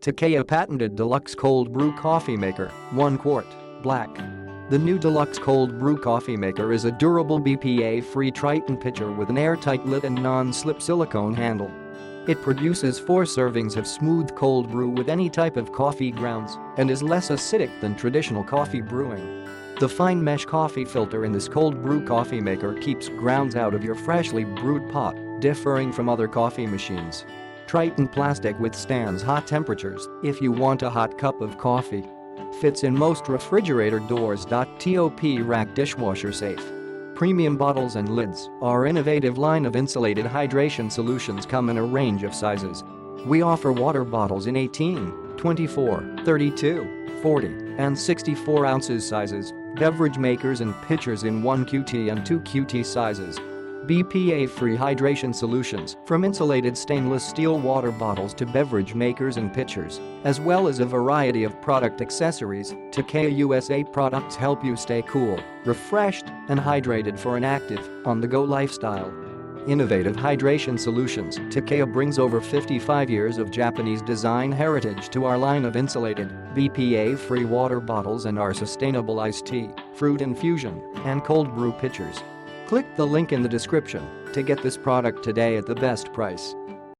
Takeya patented Deluxe Cold Brew Coffee Maker, 1 quart, black. The new Deluxe Cold Brew Coffee Maker is a durable BPA-Free Tritan pitcher with an airtight lid and non-slip silicone handle. It produces 4 servings of smooth cold brew with any type of coffee grounds and is less acidic than traditional coffee brewing. The fine mesh coffee filter in this cold brew coffee maker keeps grounds out of your freshly brewed pot, differing from other coffee machines. Tritan plastic withstands hot temperatures if you want a hot cup of coffee. Fits in most refrigerator doors.Top rack dishwasher safe. Premium bottles and lids. Our innovative line of insulated hydration solutions come in a range of sizes. We offer water bottles in 18, 24, 32, 40, and 64 ounces sizes, beverage makers and pitchers in 1 QT and 2 QT sizes. BPA-free hydration solutions, from insulated stainless steel water bottles to beverage makers and pitchers, as well as a variety of product accessories. Takeya USA products help you stay cool, refreshed, and hydrated for an active, on-the-go lifestyle. Innovative hydration solutions. Takeya brings over 55 years of Japanese design heritage to our line of insulated, BPA-free water bottles and our sustainable iced tea, fruit infusion, and cold brew pitchers. Click the link in the description to get this product today at the best price.